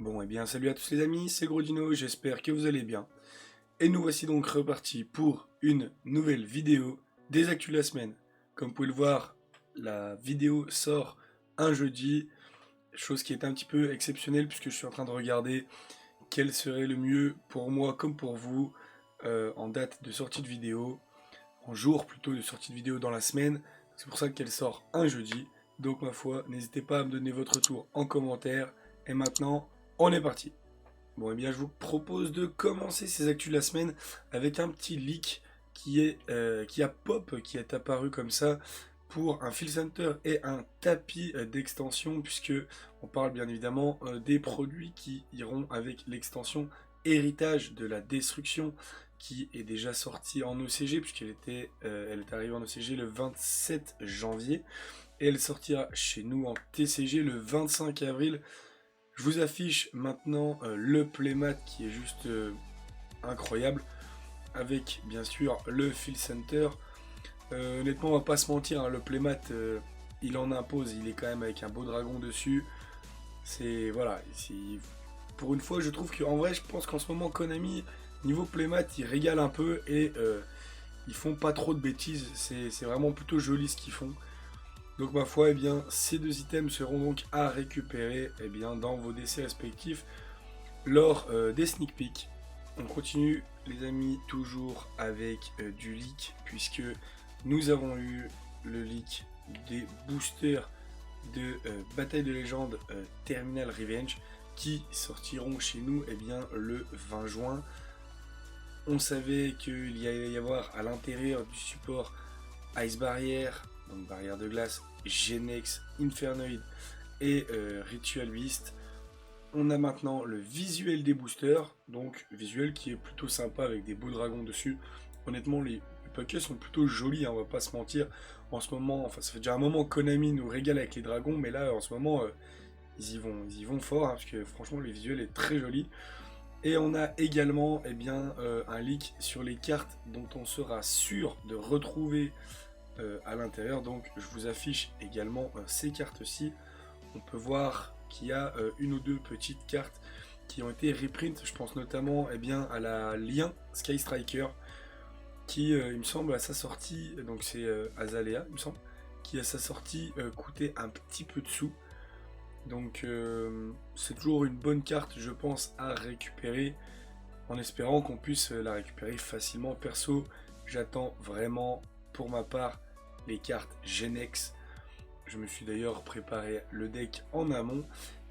Bon, eh bien, salut à tous les amis, c'est Grodino, j'espère que vous allez bien. Et nous voici donc repartis pour une nouvelle vidéo des actus de la semaine. Comme vous pouvez le voir, la vidéo sort un jeudi, chose qui est un petit peu exceptionnelle puisque je suis en train de regarder quel serait le mieux pour moi comme pour vous en date de sortie de vidéo, en jour plutôt de sortie de vidéo dans la semaine. C'est pour ça qu'elle sort un jeudi. Donc ma foi, n'hésitez pas à me donner votre retour en commentaire. Et maintenant, on est parti. Bon, eh bien, je vous propose de commencer ces actus de la semaine avec un petit leak qui est apparu comme ça pour un Field Center et un tapis d'extension, puisque on parle bien évidemment des produits qui iront avec l'extension Héritage de la Destruction, qui est déjà sortie en OCG, elle est arrivée en OCG le 27 janvier, et elle sortira chez nous en TCG le 25 avril. Je vous affiche maintenant le playmat qui est juste incroyable, avec bien sûr le Field Center. Honnêtement, on va pas se mentir, hein, le playmat il en impose, il est quand même avec un beau dragon dessus. C'est voilà, pour une fois, je trouve qu'en vrai, je pense qu'en ce moment, Konami, niveau playmat, ils régalent un peu et ils font pas trop de bêtises. C'est vraiment plutôt joli ce qu'ils font. Donc ma foi, eh bien, ces deux items seront donc à récupérer dans vos décès respectifs lors des sneak peeks. On continue les amis toujours avec du leak puisque nous avons eu le leak des boosters de Bataille de légende Terminal Revenge qui sortiront chez nous le 20 juin. On savait qu'il allait y avoir à l'intérieur du support Ice Barrier, donc barrière de glace, Genex, Infernoid et Ritual Beast. On a maintenant le visuel des boosters, donc visuel qui est plutôt sympa avec des beaux dragons dessus. Honnêtement, les paquets sont plutôt jolis, hein, on va pas se mentir. En ce moment, enfin ça fait déjà un moment que Konami nous régale avec les dragons, mais là en ce moment ils y vont fort, hein, parce que franchement le visuel est très joli. Et on a également un leak sur les cartes dont on sera sûr de retrouver à l'intérieur. Donc je vous affiche également ces cartes-ci. On peut voir qu'il y a une ou deux petites cartes qui ont été reprint. Je pense notamment à la Lien Sky Striker qui, il me semble, à sa sortie, donc c'est Azalea, il me semble, qui à sa sortie coûtait un petit peu de sous. Donc c'est toujours une bonne carte, je pense, à récupérer en espérant qu'on puisse la récupérer facilement. Perso, j'attends vraiment pour ma part les cartes Genex. Je me suis d'ailleurs préparé le deck en amont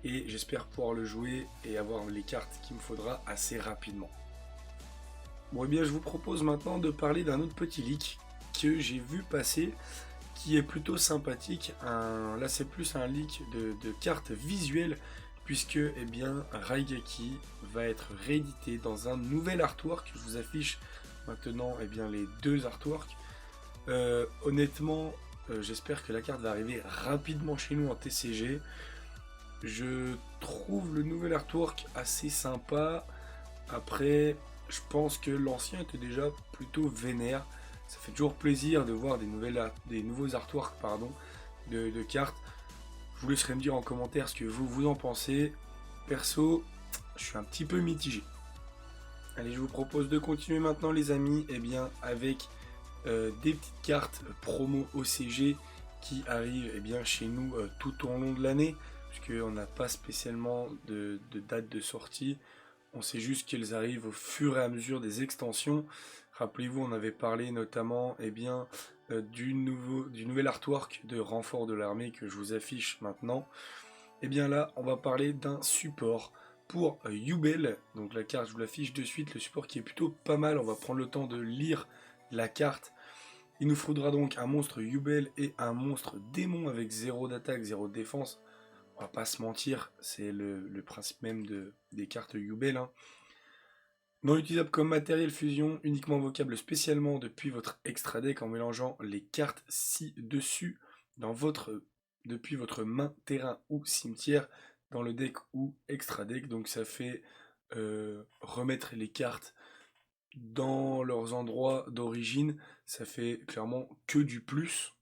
et j'espère pouvoir le jouer et avoir les cartes qu'il me faudra assez rapidement. Bon, et bien je vous propose maintenant de parler d'un autre petit leak que j'ai vu passer qui est plutôt sympathique. Là c'est plus un leak de cartes visuelles puisque Raigeki va être réédité dans un nouvel artwork. Je vous affiche maintenant les deux artworks. Honnêtement, j'espère que la carte va arriver rapidement chez nous en TCG. Je trouve le nouvel artwork assez sympa. Après, je pense que l'ancien était déjà plutôt vénère. Ça fait toujours plaisir de voir des nouveaux artworks de cartes. Je vous laisserai me dire en commentaire ce que vous en pensez. Perso, je suis un petit peu mitigé. Allez, je vous propose de continuer maintenant les amis avec des petites cartes promo OCG qui arrivent chez nous tout au long de l'année, puisqu'on n'a pas spécialement de date de sortie. On sait juste qu'elles arrivent au fur et à mesure des extensions. Rappelez-vous, on avait parlé notamment du nouvel artwork de renfort de l'armée que je vous affiche maintenant. Là, on va parler d'un support pour Yubel. Donc la carte, je vous l'affiche de suite. Le support qui est plutôt pas mal. On va prendre le temps de lire la carte. Il nous faudra donc un monstre Yubel et un monstre démon avec 0 d'attaque, 0 de défense. On va pas se mentir, c'est le principe même des cartes Yubel. Hein. Non utilisable comme matériel fusion, uniquement invocable spécialement depuis votre extra deck en mélangeant les cartes ci-dessus depuis votre main, terrain ou cimetière dans le deck ou extra deck. Donc ça fait remettre les cartes dans leurs endroits d'origine. Ça fait clairement que du plus.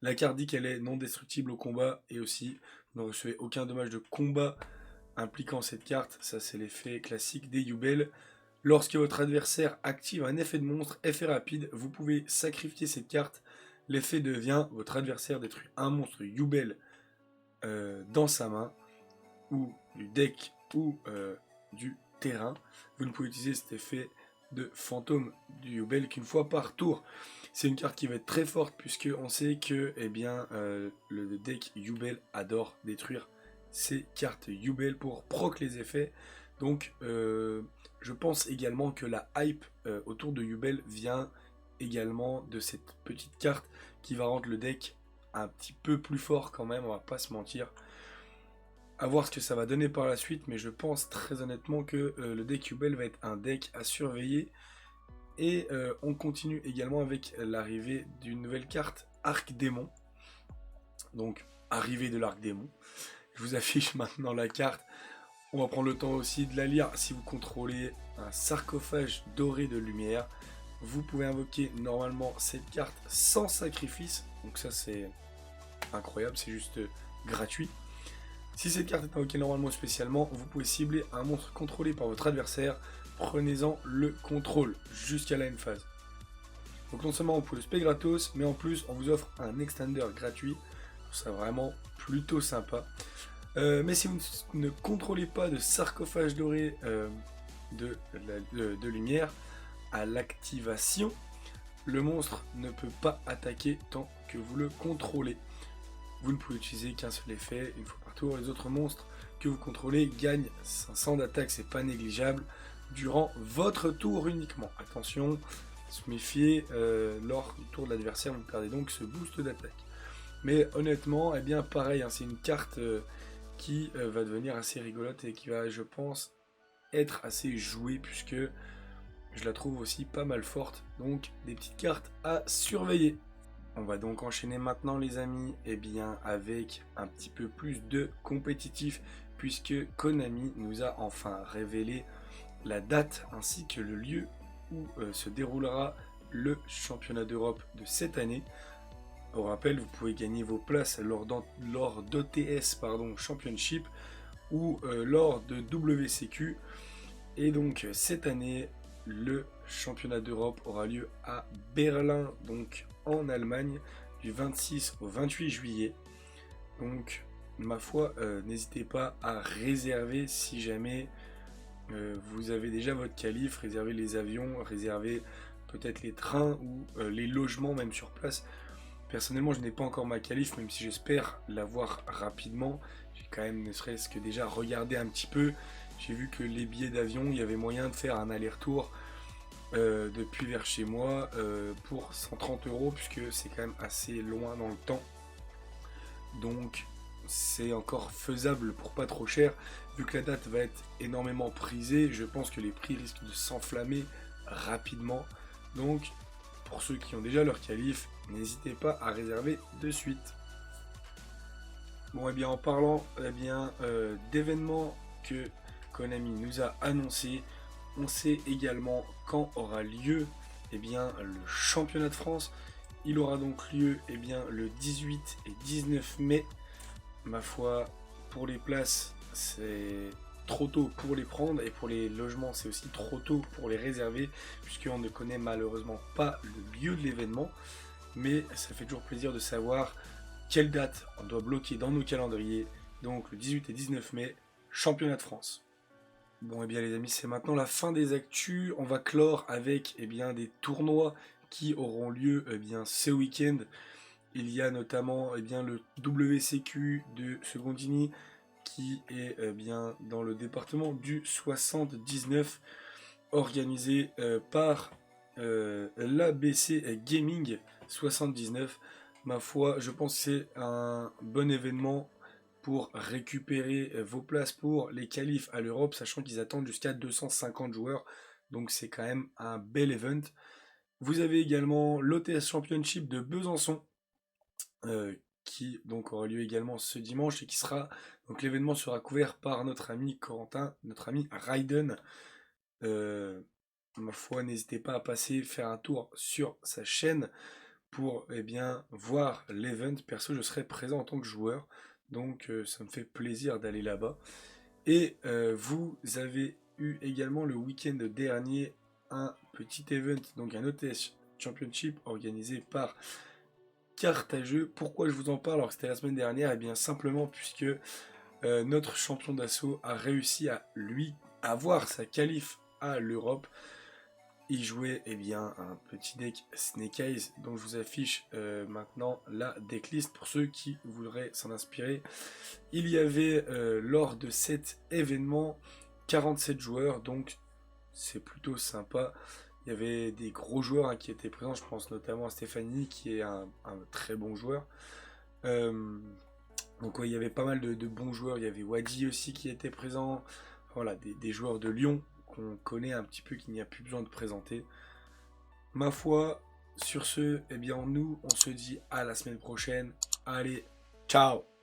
La carte dit qu'elle est non destructible au combat et aussi vous ne recevez aucun dommage de combat impliquant cette carte, ça c'est l'effet classique des Yubel. Lorsque votre adversaire active un effet de monstre, effet rapide, vous pouvez sacrifier cette carte. L'effet devient, votre adversaire détruit un monstre Yubel dans sa main, ou du deck, ou du terrain. Vous ne pouvez utiliser cet effet de fantôme du Yubel qu'une fois par tour. C'est une carte qui va être très forte puisque on sait que le deck Yubel adore détruire ces cartes Yubel pour proc les effets. Donc je pense également que la hype autour de Yubel vient également de cette petite carte qui va rendre le deck un petit peu plus fort quand même, on va pas se mentir. À voir ce que ça va donner par la suite, mais je pense très honnêtement que le deck Yubel va être un deck à surveiller. Et on continue également avec l'arrivée d'une nouvelle carte, Arc Démon. Donc, arrivée de l'Arc Démon. Je vous affiche maintenant la carte. On va prendre le temps aussi de la lire. Si vous contrôlez un sarcophage doré de lumière, vous pouvez invoquer normalement cette carte sans sacrifice. Donc ça c'est incroyable, c'est juste gratuit. Si cette carte est invoquée normalement ou spécialement, vous pouvez cibler un monstre contrôlé par votre adversaire. Prenez-en le contrôle jusqu'à la end phase. Donc non seulement on peut le spé gratos, mais en plus on vous offre un extender gratuit. C'est vraiment plutôt sympa. Mais si vous ne contrôlez pas de sarcophage doré de lumière, à l'activation, le monstre ne peut pas attaquer tant que vous le contrôlez. Vous ne pouvez utiliser qu'un seul effet, une fois par tour. Les autres monstres que vous contrôlez gagnent 500 d'attaque, c'est pas négligeable, durant votre tour uniquement. Attention, se méfier, lors du tour de l'adversaire, vous perdez donc ce boost d'attaque. Mais honnêtement, eh bien pareil, hein, c'est une carte qui va devenir assez rigolote et qui va, je pense, être assez jouée puisque je la trouve aussi pas mal forte. Donc des petites cartes à surveiller. On va donc enchaîner maintenant les amis, eh bien avec un petit peu plus de compétitif puisque Konami nous a enfin révélé la date ainsi que le lieu où se déroulera le championnat d'Europe de cette année. Au rappel, vous pouvez gagner vos places lors d'OTS Championship ou lors de WCQ. Et donc cette année, le championnat d'Europe aura lieu à Berlin, donc en Allemagne, du 26 au 28 juillet. Donc, ma foi, n'hésitez pas à réserver si jamais vous avez déjà votre qualif, réservez les avions, réservez peut-être les trains ou les logements même sur place. Personnellement, je n'ai pas encore ma qualif, même si j'espère l'avoir rapidement. J'ai quand même ne serait-ce que déjà regardé un petit peu. J'ai vu que les billets d'avion, il y avait moyen de faire un aller-retour depuis vers chez moi pour 130 €, puisque c'est quand même assez loin dans le temps. Donc c'est encore faisable pour pas trop cher. Vu que la date va être énormément prisée, je pense que les prix risquent de s'enflammer rapidement. Donc pour ceux qui ont déjà leur qualif, n'hésitez pas à réserver de suite. Bon, et bien en parlant d'événements que Konami nous a annoncé, on sait également quand aura lieu le championnat de France. Il aura donc lieu le 18 et 19 mai. Ma foi, pour les places, c'est trop tôt pour les prendre, et pour les logements, c'est aussi trop tôt pour les réserver, puisqu'on ne connaît malheureusement pas le lieu de l'événement. Mais ça fait toujours plaisir de savoir quelle date on doit bloquer dans nos calendriers. Donc le 18 et 19 mai, championnat de France. Bon, et bien les amis, c'est maintenant la fin des actus. On va clore avec des tournois qui auront lieu ce week-end. Il y a notamment le WCQ de Secondini qui est dans le département du 79, organisé par l'ABC Gaming 79. Ma foi, je pense que c'est un bon événement pour récupérer vos places pour les qualifs à l'Europe, sachant qu'ils attendent jusqu'à 250 joueurs. Donc c'est quand même un bel event. Vous avez également l'OTS Championship de Besançon, qui donc aura lieu également ce dimanche, et qui sera, donc l'événement sera couvert par notre ami Corentin, notre ami Raiden. Ma foi, n'hésitez pas à passer faire un tour sur sa chaîne pour voir l'event. Perso, je serai présent en tant que joueur, donc ça me fait plaisir d'aller là-bas. Et vous avez eu également le week-end dernier un petit event, donc un OTS Championship organisé par Cartageux. Pourquoi je vous en parle alors que c'était la semaine dernière? Eh bien simplement puisque notre champion d'assaut a réussi à lui avoir sa qualif à l'Europe. Il jouait bien un petit deck Snake Eyes dont je vous affiche maintenant la decklist pour ceux qui voudraient s'en inspirer. Il y avait lors de cet événement 47 joueurs, donc c'est plutôt sympa. Il y avait des gros joueurs qui étaient présents, je pense notamment à Stéphanie qui est un très bon joueur. Donc ouais, il y avait pas mal de bons joueurs, il y avait Wadi aussi qui était présent. Voilà, des joueurs de Lyon qu'on connaît un petit peu, qu'il n'y a plus besoin de présenter. Ma foi, sur ce, nous, on se dit à la semaine prochaine. Allez, ciao!